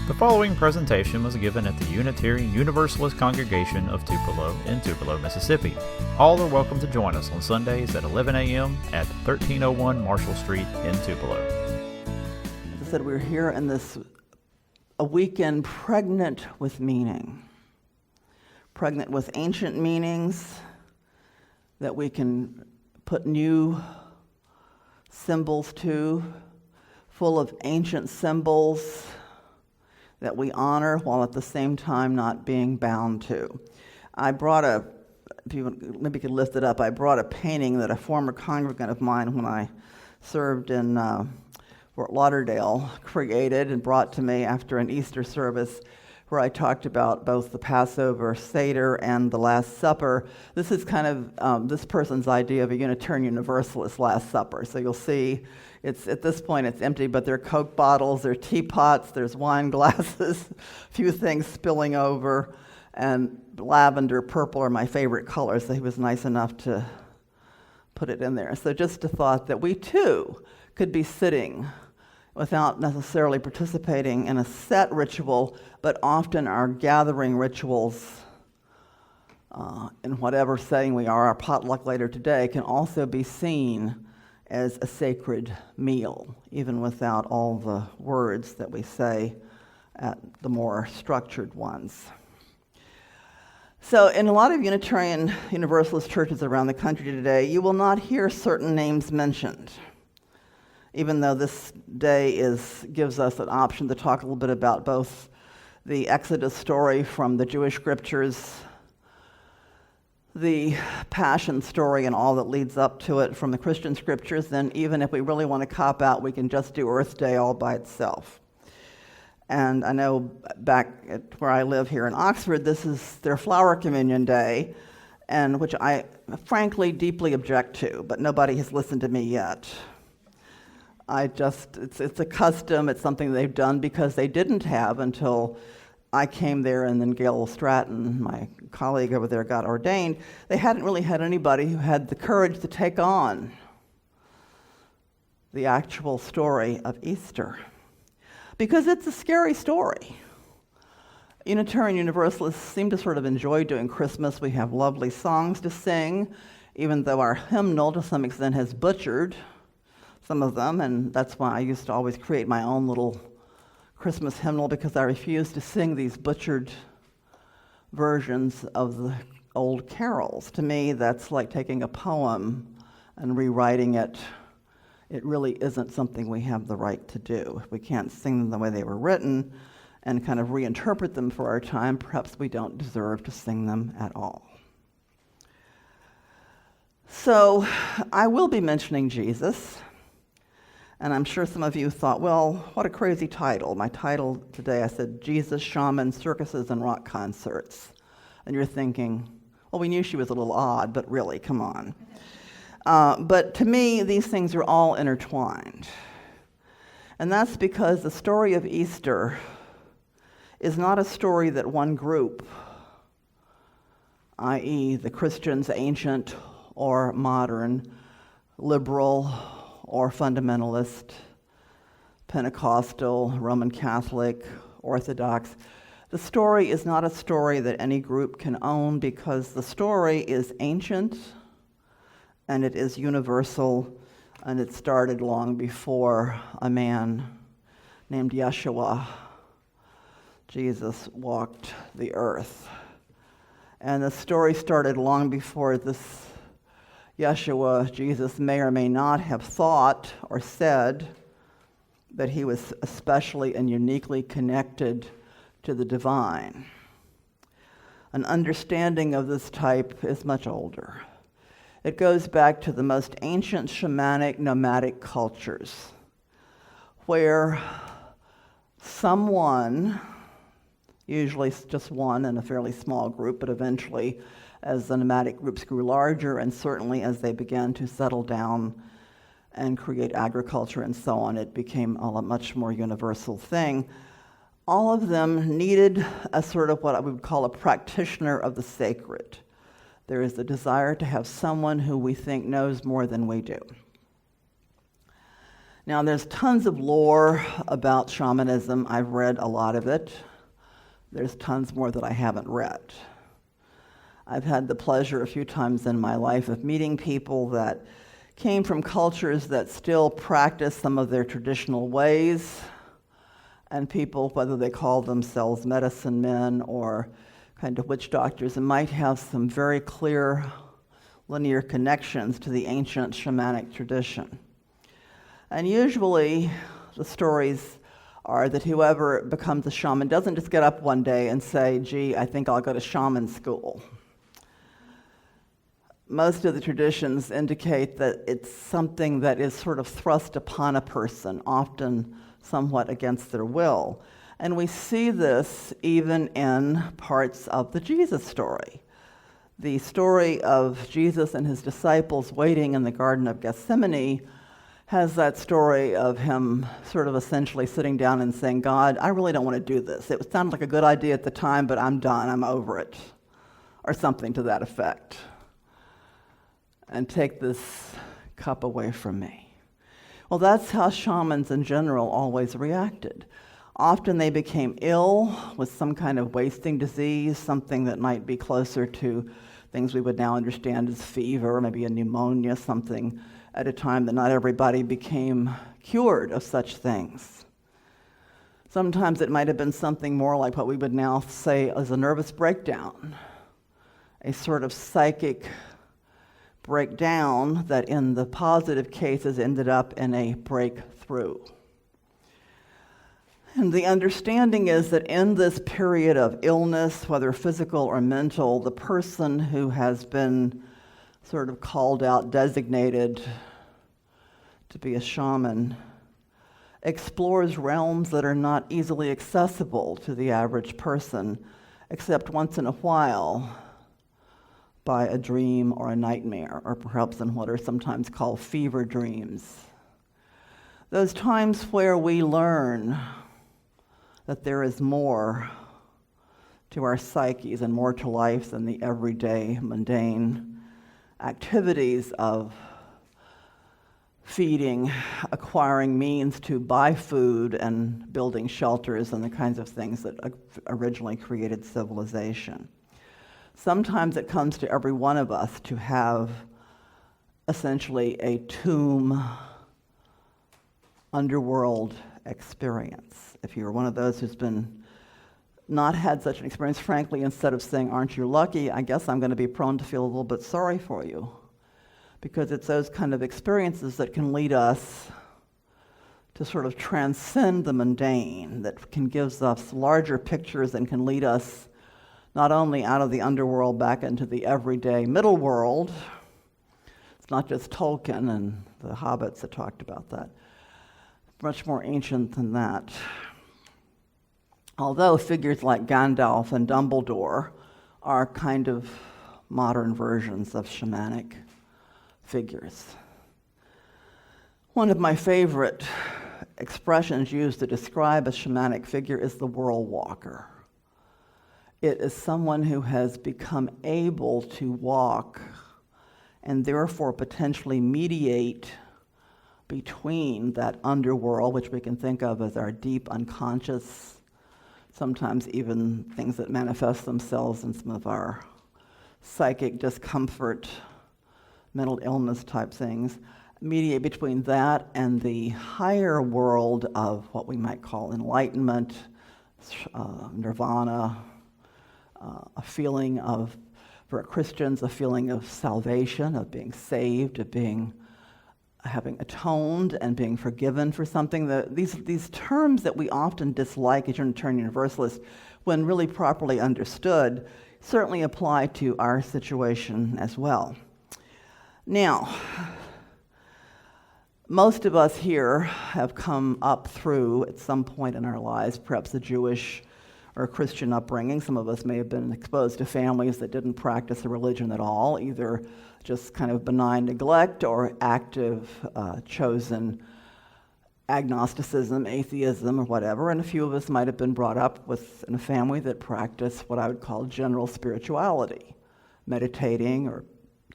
The following presentation was given at the Unitarian Universalist Congregation of Tupelo in Tupelo, Mississippi. All are welcome to join us on Sundays at 11 a.m. at 1301 Marshall Street in Tupelo. As I said, we're here in a weekend pregnant with meaning, pregnant with ancient meanings that we can put new symbols to, full of ancient symbols that we honor while at the same time not being bound to. I brought if you maybe could lift it up, I brought a painting that a former congregant of mine when I served in Fort Lauderdale created and brought to me after an Easter service where I talked about both the Passover Seder and the Last Supper. This is kind of this person's idea of a Unitarian Universalist Last Supper. So you'll see at this point it's empty, but there are Coke bottles, there are teapots, there's wine glasses, a few things spilling over, and lavender, purple are my favorite colors, so he was nice enough to put it in there. So just a thought that we too could be sitting without necessarily participating in a set ritual, but often our gathering rituals in whatever setting we are, our potluck later today, can also be seen as a sacred meal, even without all the words that we say at the more structured ones. So in a lot of Unitarian Universalist churches around the country today, you will not hear certain names mentioned, even though this day gives us an option to talk a little bit about both the Exodus story from the Jewish scriptures, the Passion story and all that leads up to it from the Christian scriptures, then even if we really want to cop out, we can just do Earth Day all by itself. And I know back at where I live here in Oxford, this is their Flower Communion Day, and which I frankly deeply object to, but nobody has listened to me yet. It's a custom, it's something they've done because they didn't have until I came there and then Gail Stratton, my colleague over there, got ordained. They hadn't really had anybody who had the courage to take on the actual story of Easter. Because it's a scary story. Unitarian Universalists seem to sort of enjoy doing Christmas. We have lovely songs to sing, even though our hymnal to some extent has butchered some of them, and that's why I used to always create my own little Christmas hymnal, because I refuse to sing these butchered versions of the old carols. To me, that's like taking a poem and rewriting it. It really isn't something we have the right to do. If we can't sing them the way they were written and kind of reinterpret them for our time, perhaps we don't deserve to sing them at all. So I will be mentioning Jesus. And I'm sure some of you thought, well, what a crazy title. My title today, I said, Jesus, Shamans, Circuses, and Rock Concerts. And you're thinking, well, we knew she was a little odd, but really, come on. But to me, these things are all intertwined. And that's because the story of Easter is not a story that one group, i.e. the Christians, ancient or modern, liberal or fundamentalist, Pentecostal, Roman Catholic, Orthodox. The story is not a story that any group can own, because the story is ancient and it is universal, and it started long before a man named Yeshua, Jesus, walked the earth. And the story started long before this Yeshua, Jesus, may or may not have thought or said that he was especially and uniquely connected to the divine. An understanding of this type is much older. It goes back to the most ancient shamanic nomadic cultures, where someone, usually just one in a fairly small group, but eventually as the nomadic groups grew larger, and certainly as they began to settle down and create agriculture and so on, it became a much more universal thing. All of them needed a sort of what I would call a practitioner of the sacred. There is a desire to have someone who we think knows more than we do. Now, there's tons of lore about shamanism. I've read a lot of it. There's tons more that I haven't read. I've had the pleasure a few times in my life of meeting people that came from cultures that still practice some of their traditional ways, and people, whether they call themselves medicine men or kind of witch doctors, and might have some very clear linear connections to the ancient shamanic tradition. And usually the stories are that whoever becomes a shaman doesn't just get up one day and say, gee, I think I'll go to shaman school. Most of the traditions indicate that it's something that is sort of thrust upon a person, often somewhat against their will. And we see this even in parts of the Jesus story. The story of Jesus and his disciples waiting in the Garden of Gethsemane has that story of him sort of essentially sitting down and saying, God, I really don't want to do this. It sounded like a good idea at the time, but I'm done, I'm over it, or something to that effect. And take this cup away from me. Well, that's how shamans in general always reacted. Often they became ill with some kind of wasting disease, something that might be closer to things we would now understand as fever, maybe a pneumonia, something at a time that not everybody became cured of such things. Sometimes it might have been something more like what we would now say as a nervous breakdown, a sort of psychic breakdown that in the positive cases ended up in a breakthrough. And the understanding is that in this period of illness, whether physical or mental, the person who has been sort of called out, designated to be a shaman, explores realms that are not easily accessible to the average person, except once in a while by a dream or a nightmare, or perhaps in what are sometimes called fever dreams. Those times where we learn that there is more to our psyches and more to life than the everyday, mundane activities of feeding, acquiring means to buy food, and building shelters and the kinds of things that originally created civilization. Sometimes it comes to every one of us to have essentially a tomb underworld experience. If you're one of those who's been not had such an experience, frankly, instead of saying, aren't you lucky, I guess I'm going to be prone to feel a little bit sorry for you. Because it's those kind of experiences that can lead us to sort of transcend the mundane, that can give us larger pictures and can lead us not only out of the underworld back into the everyday middle world. It's not just Tolkien and the hobbits that talked about that. Much more ancient than that. Although figures like Gandalf and Dumbledore are kind of modern versions of shamanic figures. One of my favorite expressions used to describe a shamanic figure is the world walker. It is someone who has become able to walk and therefore potentially mediate between that underworld, which we can think of as our deep unconscious, sometimes even things that manifest themselves in some of our psychic discomfort, mental illness type things, mediate between that and the higher world of what we might call enlightenment, nirvana, a feeling of, for Christians, a feeling of salvation, of being saved, of having atoned and being forgiven for something. These terms that we often dislike as Unitarian Universalists, when really properly understood, certainly apply to our situation as well. Now, most of us here have come up through, at some point in our lives, perhaps a Jewish or Christian upbringing. Some of us may have been exposed to families that didn't practice a religion at all, either just kind of benign neglect or active, chosen agnosticism, atheism, or whatever. And a few of us might have been brought up in a family that practiced what I would call general spirituality, meditating or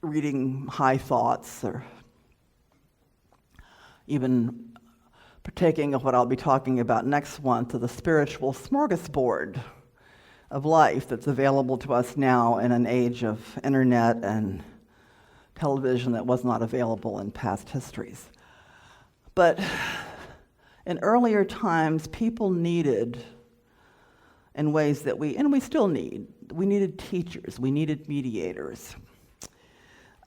reading high thoughts, or even partaking of what I'll be talking about next month, of the spiritual smorgasbord of life that's available to us now in an age of internet and television that was not available in past histories. But in earlier times, people needed, in ways that we still need, we needed teachers, we needed mediators.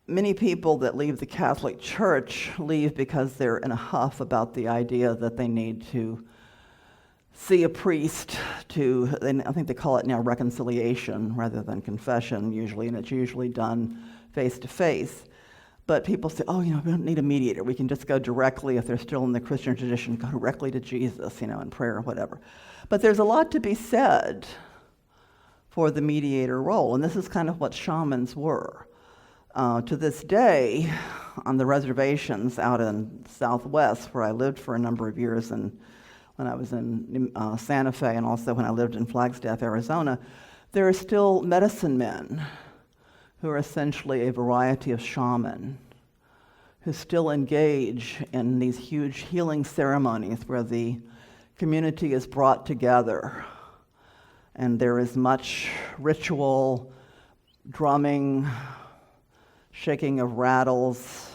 Many people that leave the Catholic Church leave because they're in a huff about the idea that they need to see a priest I think they call it now reconciliation rather than confession usually, and it's usually done face to face. But people say, we don't need a mediator. We can just go directly, if they're still in the Christian tradition, go directly to Jesus, in prayer or whatever. But there's a lot to be said for the mediator role, and this is kind of what shamans were. To this day, on the reservations out in Southwest, where I lived for a number of years, and when I was in Santa Fe, and also when I lived in Flagstaff, Arizona, there are still medicine men who are essentially a variety of shaman, who still engage in these huge healing ceremonies where the community is brought together, and there is much ritual, drumming, shaking of rattles,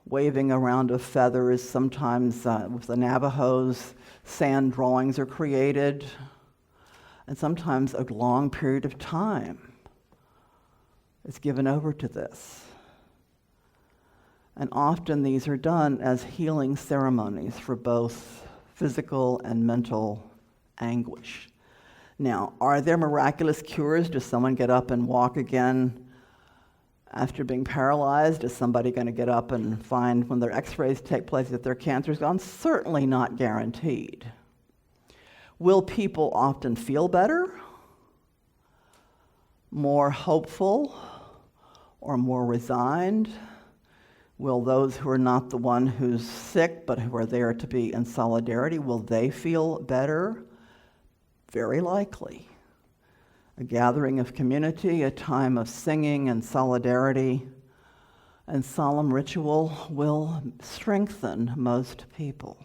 waving around of feathers. Sometimes with the Navajos, sand drawings are created, and sometimes a long period of time is given over to this. And often these are done as healing ceremonies for both physical and mental anguish. Now, are there miraculous cures? Does someone get up and walk again after being paralyzed? Is somebody going to get up and find, when their x-rays take place, that their cancer's gone? Certainly not guaranteed. Will people often feel better, more hopeful, or more resigned? Will those who are not the one who's sick, but who are there to be in solidarity, will they feel better? Very likely. A gathering of community, a time of singing and solidarity and solemn ritual will strengthen most people.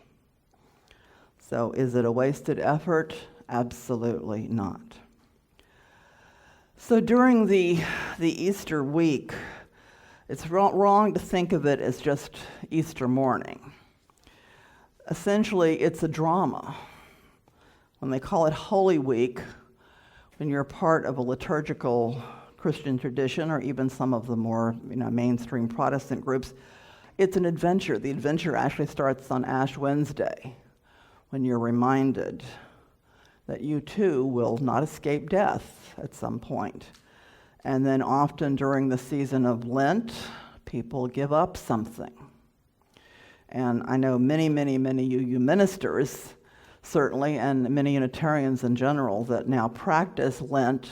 So is it a wasted effort? Absolutely not. So during the Easter week, it's wrong to think of it as just Easter morning. Essentially, it's a drama. When they call it Holy Week, when you're part of a liturgical Christian tradition, or even some of the more mainstream Protestant groups, it's an adventure. The adventure actually starts on Ash Wednesday, when you're reminded that you too will not escape death at some point. And then often during the season of Lent, people give up something. And I know many UU ministers, certainly, and many Unitarians in general, that now practice Lent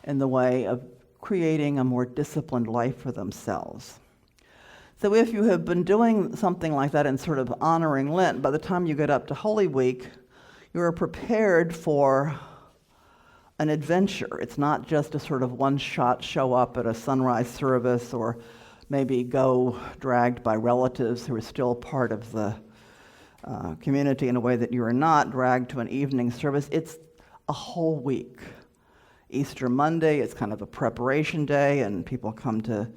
in the way of creating a more disciplined life for themselves. So if you have been doing something like that and sort of honoring Lent, by the time you get up to Holy Week, you are prepared for an adventure. It's not just a sort of one-shot show up at a sunrise service, or maybe go dragged by relatives who are still part of the community in a way that you are not, dragged to an evening service. It's a whole week. Easter Monday, it's kind of a preparation day, and people come to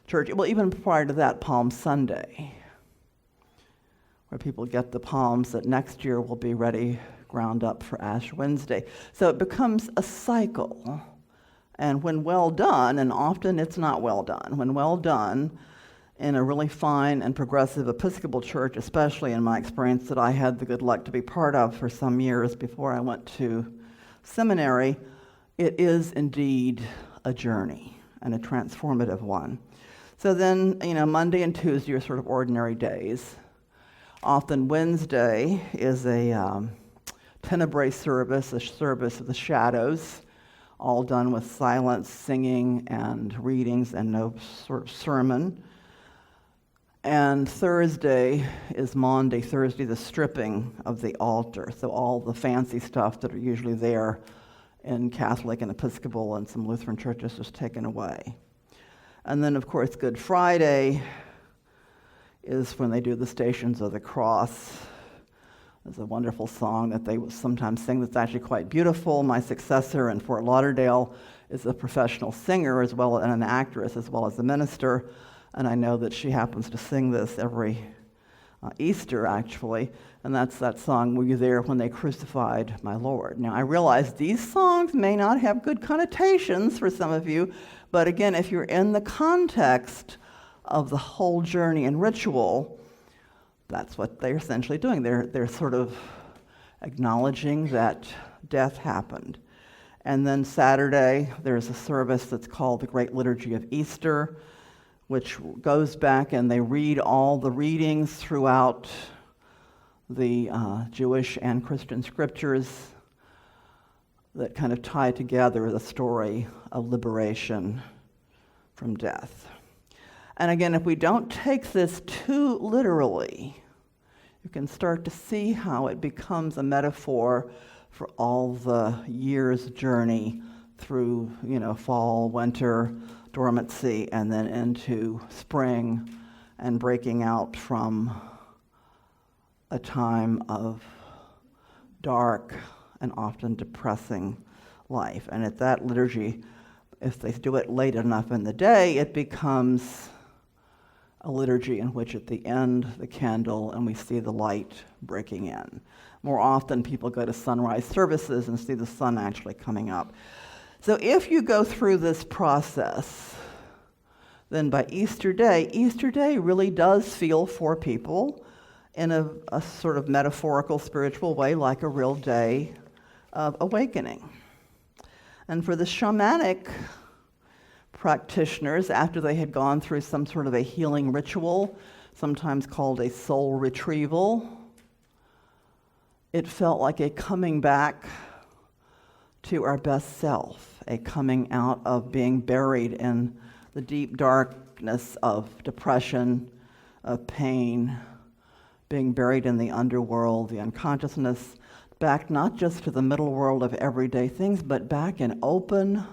church. Well, even prior to that, Palm Sunday, where people get the palms that next year will be ready, ground up for Ash Wednesday. So it becomes a cycle. And when well done, and often it's not well done, when well done in a really fine and progressive Episcopal church, especially in my experience that I had the good luck to be part of for some years before I went to seminary, it is indeed a journey, and a transformative one. So then, Monday and Tuesday are sort of ordinary days. Often Wednesday is a tenebrae service, a service of the shadows, all done with silence, singing, and readings, and no sort of sermon. And Thursday is Maundy Thursday, the stripping of the altar. So all the fancy stuff that are usually there in Catholic and Episcopal and some Lutheran churches is taken away. And then, of course, Good Friday is when they do the Stations of the Cross. There's a wonderful song that they sometimes sing that's actually quite beautiful. My successor in Fort Lauderdale is a professional singer as well and an actress as well as a minister, and I know that she happens to sing this every Easter, actually, and that's that song, "Were You There When They Crucified My Lord?" Now, I realize these songs may not have good connotations for some of you, but again, if you're in the context of the whole journey and ritual, that's what they're essentially doing. They're sort of acknowledging that death happened. And then Saturday, there's a service that's called the Great Liturgy of Easter, which goes back and they read all the readings throughout the Jewish and Christian scriptures that kind of tie together the story of liberation from death. And again, if we don't take this too literally, you can start to see how it becomes a metaphor for all the year's journey through, fall, winter, dormancy, and then into spring and breaking out from a time of dark and often depressing life. And at that liturgy, if they do it late enough in the day, it becomes a liturgy in which at the end, the candle, and we see the light breaking in. More often, people go to sunrise services and see the sun actually coming up. So if you go through this process, then by Easter Day really does feel for people in a sort of metaphorical, spiritual way, like a real day of awakening. And for the shamanic practitioners, after they had gone through some sort of a healing ritual, sometimes called a soul retrieval, it felt like a coming back to our best self, a coming out of being buried in the deep darkness of depression, of pain, being buried in the underworld, the unconsciousness, back not just to the middle world of everyday things, but back and open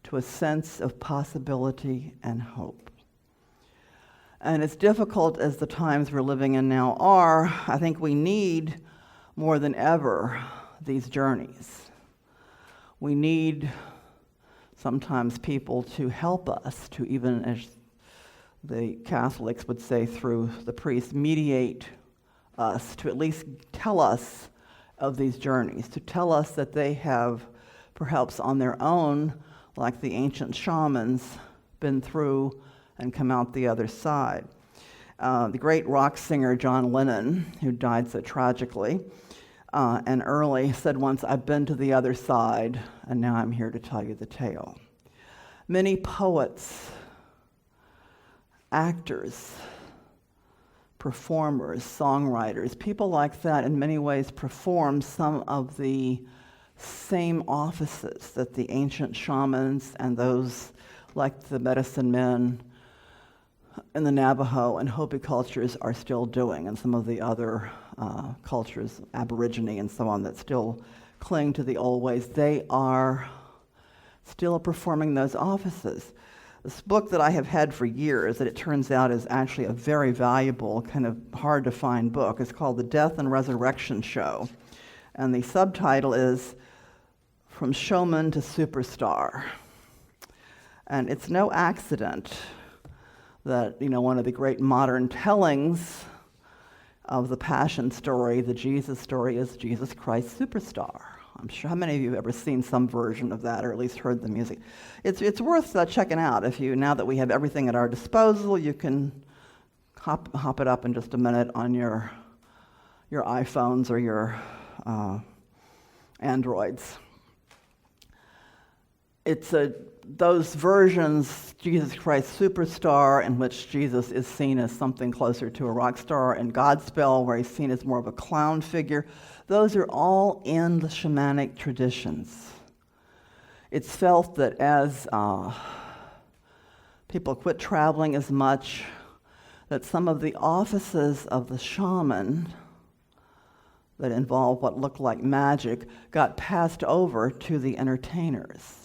to a sense of possibility and hope. And as difficult as the times we're living in now are, I think we need more than ever these journeys. We need sometimes people to help us to, even as the Catholics would say through the priest, mediate us, to at least tell us of these journeys, to tell us that they have perhaps on their own, like the ancient shamans, been through and come out the other side. The great rock singer John Lennon, who died so tragically and early, said once, "I've been to the other side, and now I'm here to tell you the tale." Many poets, actors, performers, songwriters, people like that in many ways perform some of the same offices that the ancient shamans and those like the medicine men in the Navajo and Hopi cultures are still doing, and some of the other cultures, Aborigine and so on, that still cling to the old ways. They are still performing those offices. This book that I have had for years, that it turns out is actually a very valuable, kind of hard to find book, is called The Death and Resurrection Show. And the subtitle is From Shaman to Superstar. And it's no accident that, one of the great modern tellings of the Passion story, the Jesus story, is Jesus Christ Superstar. I'm sure how many of you have ever seen some version of that, or at least heard the music. It's worth checking out. Now that we have everything at our disposal, you can hop it up in just a minute on your iPhones or your Androids. It's those versions, Jesus Christ Superstar, in which Jesus is seen as something closer to a rock star, and Godspell, where he's seen as more of a clown figure. Those are all in the shamanic traditions. It's felt that as people quit traveling as much, that some of the offices of the shaman that involve what looked like magic got passed over to the entertainers.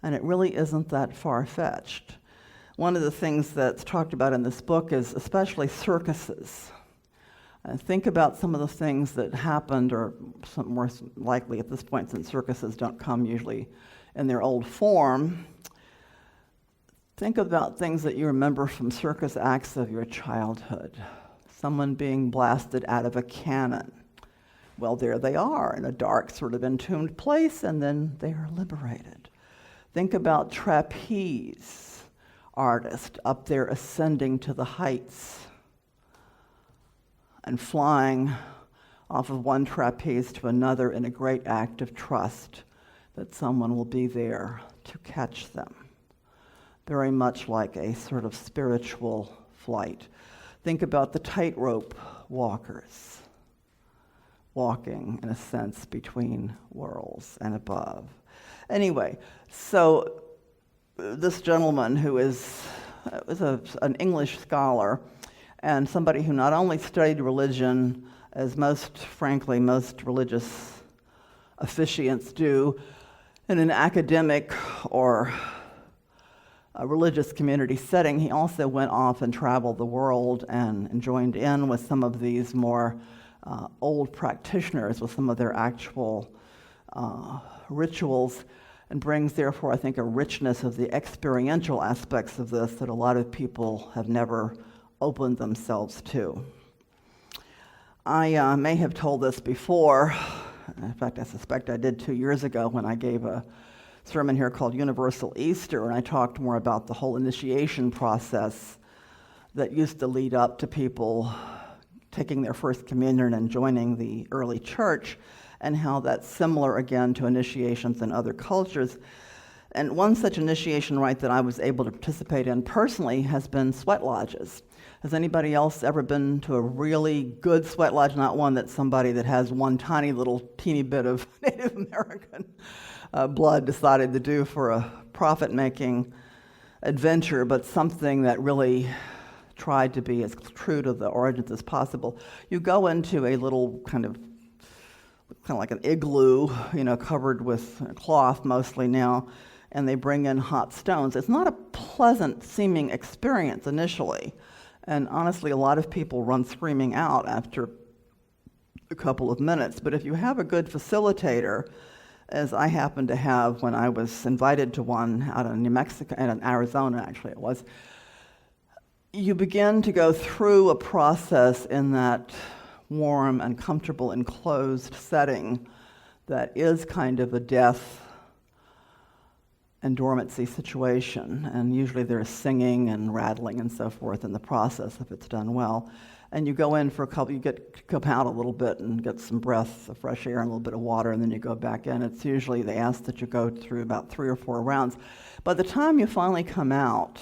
And it really isn't that far-fetched. One of the things that's talked about in this book is especially circuses. Think about some of the things that happened, or more likely at this point, since circuses don't come usually in their old form. Think about things that you remember from circus acts of your childhood. Someone being blasted out of a cannon. Well, there they are in a dark, sort of entombed place, and then they are liberated. Think about trapeze artists up there ascending to the heights and flying off of one trapeze to another in a great act of trust that someone will be there to catch them. Very much like a sort of spiritual flight. Think about the tightrope walkers, walking, in a sense, between worlds and above. Anyway, so this gentleman who was an English scholar and somebody who not only studied religion, as most religious officiants do, in an academic or a religious community setting, he also went off and traveled the world and joined in with some of these more old practitioners with some of their actual rituals, and brings, therefore, I think, a richness of the experiential aspects of this that a lot of people have never opened themselves to. I may have told this before. In fact, I suspect I did 2 years ago when I gave a sermon here called Universal Easter, and I talked more about the whole initiation process that used to lead up to people taking their first communion and joining the early church, and how that's similar again to initiations in other cultures. And one such initiation rite that I was able to participate in personally has been sweat lodges. Has anybody else ever been to a really good sweat lodge? Not one that's somebody that has one tiny little teeny bit of Native American blood decided to do for a profit-making adventure, but something that really tried to be as true to the origins as possible. You go into a little kind of like an igloo, covered with cloth mostly now, and they bring in hot stones. It's not a pleasant seeming experience initially, and honestly, a lot of people run screaming out after a couple of minutes. But if you have a good facilitator, as I happened to have when I was invited to one out in New Mexico, and in Arizona actually it was, you begin to go through a process in that warm and comfortable enclosed setting that is kind of a death and dormancy situation, and usually there's singing and rattling and so forth in the process if it's done well. And you go in for come out a little bit and get some breath of fresh air and a little bit of water, and then you go back in. It's usually, they ask that you go through about 3 or 4 rounds. By the time you finally come out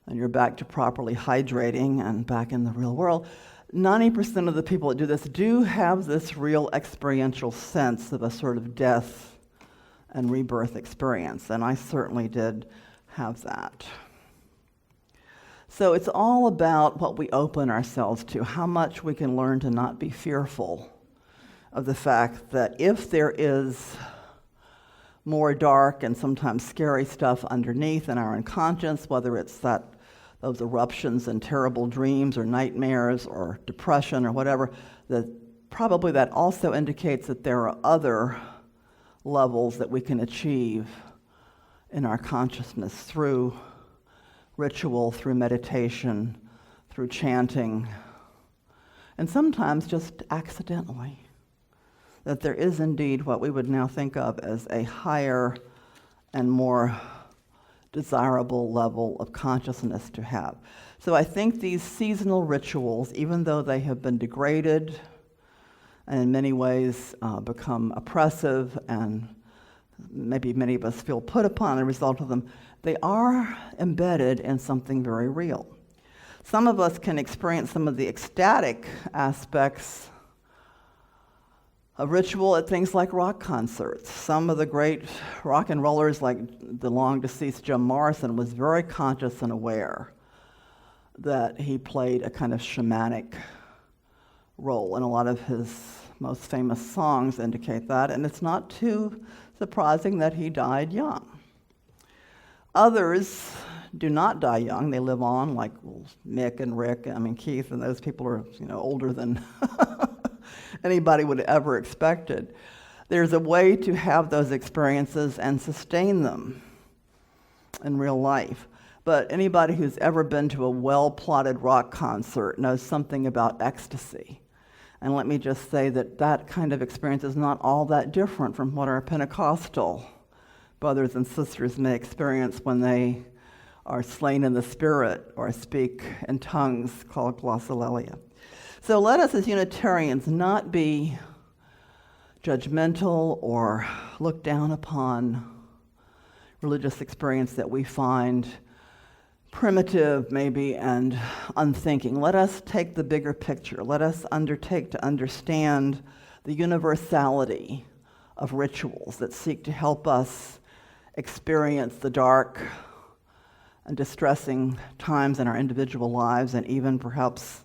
and you're back to properly hydrating and back in the real world, 90% of the people that do this do have this real experiential sense of a sort of death and rebirth experience, and I certainly did have that. So it's all about what we open ourselves to, how much we can learn to not be fearful of the fact that if there is more dark and sometimes scary stuff underneath in our unconscious, whether it's those eruptions and terrible dreams or nightmares or depression or whatever, that probably that also indicates that there are other levels that we can achieve in our consciousness through ritual, through meditation, through chanting, and sometimes just accidentally. That there is indeed what we would now think of as a higher and more desirable level of consciousness to have. So I think these seasonal rituals, even though they have been degraded and in many ways become oppressive, and maybe many of us feel put upon as a result of them, they are embedded in something very real. Some of us can experience some of the ecstatic aspects of ritual at things like rock concerts. Some of the great rock and rollers, like the long-deceased Jim Morrison, was very conscious and aware that he played a kind of shamanic role, and a lot of his most famous songs indicate that, and it's not too surprising that he died young. Others do not die young. They live on, like Mick and Rick, Keith, and those people are older than anybody would have ever expected. There's a way to have those experiences and sustain them in real life. But anybody who's ever been to a well-plotted rock concert knows something about ecstasy. And let me just say that kind of experience is not all that different from what our Pentecostal brothers and sisters may experience when they are slain in the Spirit or speak in tongues called glossolalia. So let us as Unitarians not be judgmental or look down upon religious experience that we find primitive maybe and unthinking. Let us take the bigger picture. Let us undertake to understand the universality of rituals that seek to help us experience the dark and distressing times in our individual lives, and even perhaps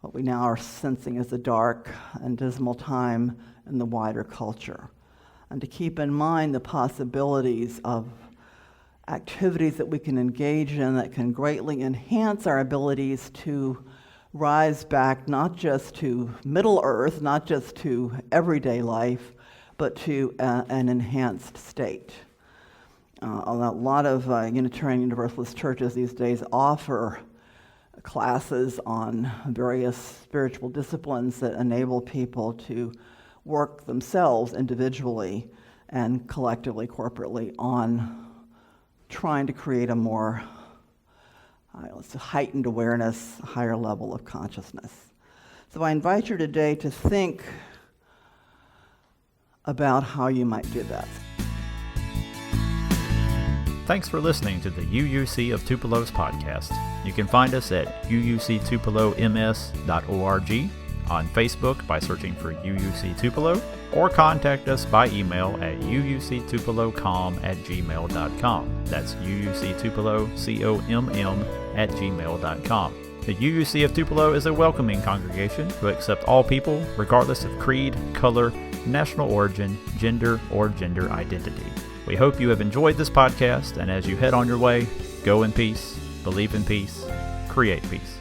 what we now are sensing as a dark and dismal time in the wider culture. And to keep in mind the possibilities of activities that we can engage in that can greatly enhance our abilities to rise back not just to Middle Earth, not just to everyday life, but to an enhanced state. A lot of Unitarian Universalist churches these days offer classes on various spiritual disciplines that enable people to work themselves individually and collectively, corporately, on trying to create a more heightened awareness, higher level of consciousness. So I invite you today to think about how you might do that. Thanks for listening to the UUC of Tupelo's podcast. You can find us at uuctupeloms.org, on Facebook by searching for UUC Tupelo, or contact us by email at uuctupelocom@gmail.com. That's uuctupelocom@gmail.com. The UUC of Tupelo is a welcoming congregation who accept all people, regardless of creed, color, national origin, gender, or gender identity. We hope you have enjoyed this podcast, and as you head on your way, go in peace, believe in peace, create peace.